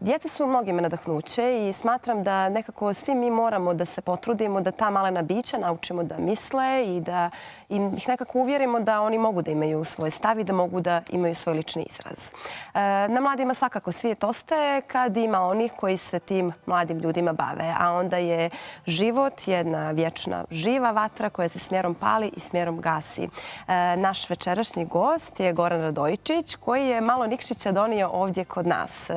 Djeca su mnogima nadahnuće i smatram da nekako svi mi moramo da se potrudimo da ta malena bića naučimo da misle i da ih nekako uvjerimo da oni mogu da imaju svoj stav i da mogu da imaju svoj lični izraz. Na mladima svakako svijet ostaje kad ima onih koji se tim mladim ljudima bave, a onda je život jedna vječna živa vatra koja se smjerom pali i smjerom gasi. Naš večerašnji gost je Goran Radojičić koji je malo Nikšića donio ovdje kod nas.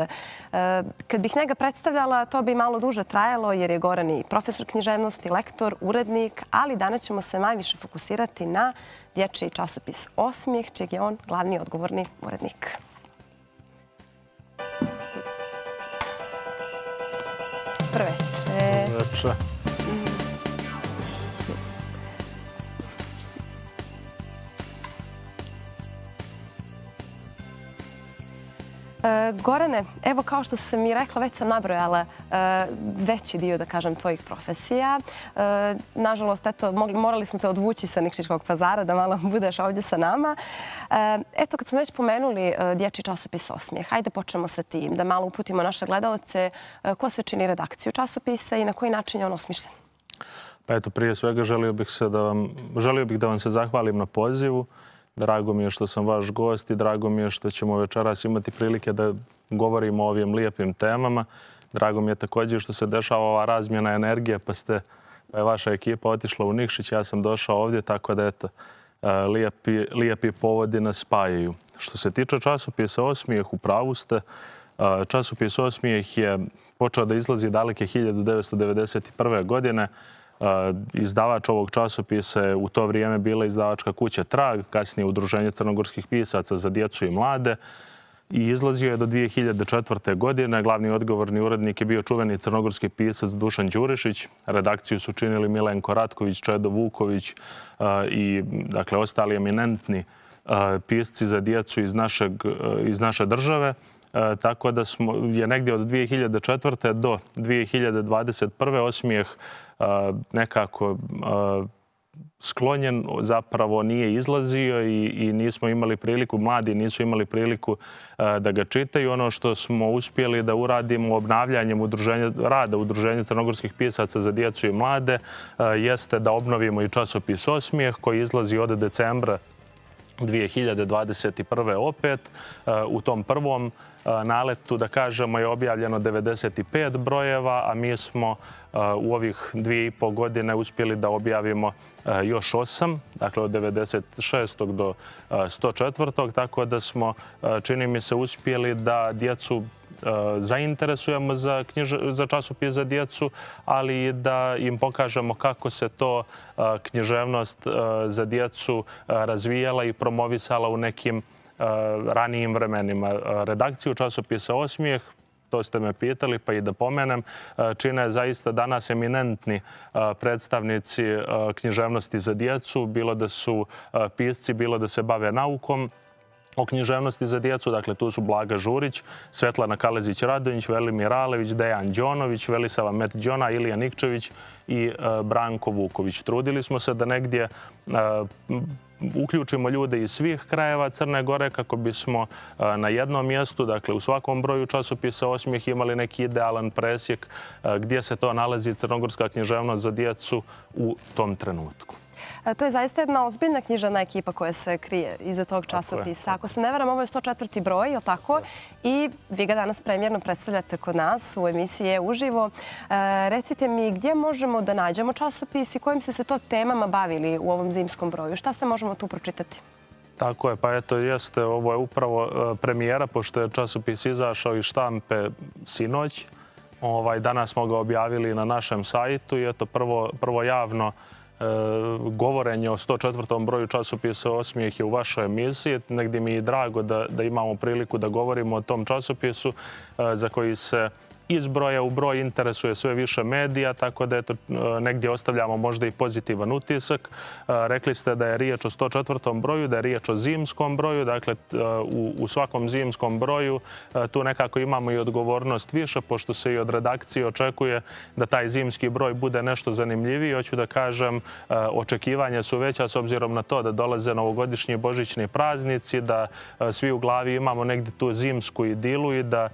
Kad bih njega predstavljala, to bi malo duže trajalo jer je Goran i profesor književnosti, lektor, urednik, ali danas ćemo se najviše fokusirati na dječji časopis Osmijeh, čijeg je on glavni odgovorni urednik. Dobro večer. Gorane, evo kao što sam i rekla, već sam nabrojala veći dio, da kažem, tvojih profesija. Nažalost, eto, morali smo te odvući sa Nikšićkog Pazara da malo budeš ovdje sa nama. Eto, kad smo već pomenuli dječji časopis Osmijeh, hajde počnemo sa tim, da malo uputimo naše gledalce ko sve čini redakciju časopisa i na koji način je on osmišljen. Pa eto, prije svega želio bih da vam se zahvalim na pozivu. Drago mi je što sam vaš gost i drago mi je što ćemo večeras imati prilike da govorimo o ovim lijepim temama. Drago mi je također što se dešava ova razmjena energije, pa je vaša ekipa otišla u Nikšić, ja sam došao ovdje, tako da eto, lijepi povodi nas spajaju. Što se tiče časopisa Osmijeh, u pravu ste. Časopis Osmijeh je počeo da izlazi daleke 1991. godine. Izdavač ovog časopisa je u to vrijeme bila izdavačka kuća Trag, kasnije Udruženje crnogorskih pisaca za djecu i mlade. I izlazio je do 2004. godine. Glavni odgovorni urednik je bio čuveni crnogorski pisac Dušan Đurišić. Redakciju su činili Milenko Ratković, Čedo Vuković i dakle, ostali eminentni pisci za djecu iz naše države. Tako da je negdje od 2004. do 2021. Osmijeh nekako sklonjen, zapravo nije izlazio i nismo imali priliku, mladi nisu imali priliku da ga čitaju. Ono što smo uspjeli da uradimo obnavljanjem rada Udruženja crnogorskih pisaca za djecu i mlade jeste da obnovimo i časopis Osmijeh koji izlazi od decembra 2021. opet. U tom prvom naletu, da kažemo, je objavljeno 95 brojeva, a mi smo u ovih 2,5 godine uspjeli da objavimo još 8, dakle od 96. do 104. Tako da smo, čini mi se, uspjeli da djecu zainteresujemo za časopis za djecu, ali i da im pokažemo kako se to književnost za djecu razvijala i promovisala u nekim ranijim vremenima. Redakciju časopisa Osmijeh, to ste me pitali, pa i da pomenem, čine zaista danas eminentni predstavnici književnosti za djecu, bilo da su pisci, bilo da se bave naukom o književnosti za djecu. Dakle, tu su Blaga Žurić, Svetlana Kalezić-Radonjić, Velimir Alević, Dejan Đonović, Velisava Metđona, Ilija Nikčević i Branko Vuković. Trudili smo se da negdje uključimo ljude iz svih krajeva Crne Gore kako bismo na jednom mjestu, dakle u svakom broju časopisa Osmijeh, imali neki idealan presjek gdje se to nalazi crnogorska književnost za djecu u tom trenutku. To je zaista jedna ozbiljna književna ekipa koja se krije iza tog časopisa. Ako se ne varam, ovo je 104. broj, je li tako? I vi ga danas premijerno predstavljate kod nas u emisiji Uživo. Recite mi, gdje možemo da nađemo časopis i kojim ste se to temama bavili u ovom zimskom broju? Šta se možemo tu pročitati? Tako je, pa eto, jeste, ovo je upravo premijera, pošto je časopis izašao iz štampe sinoć. Danas smo ga objavili na našem sajtu i eto, prvo javno govorenje o 104. broju časopisa Osmijeh je u vašoj emisiji. Negdje mi je drago da imamo priliku da govorimo o tom časopisu za koji se iz broja u broj interesuje sve više medija, tako da eto, negdje ostavljamo možda i pozitivan utisak. Rekli ste da je riječ o 104. broju, da je riječ o zimskom broju. Dakle, u svakom zimskom broju tu nekako imamo i odgovornost više, pošto se i od redakcije očekuje da taj zimski broj bude nešto zanimljiviji. Hoću da kažem, očekivanja su veća s obzirom na to da dolaze novogodišnji božićni praznici, da svi u glavi imamo negdje tu zimsku idilu i da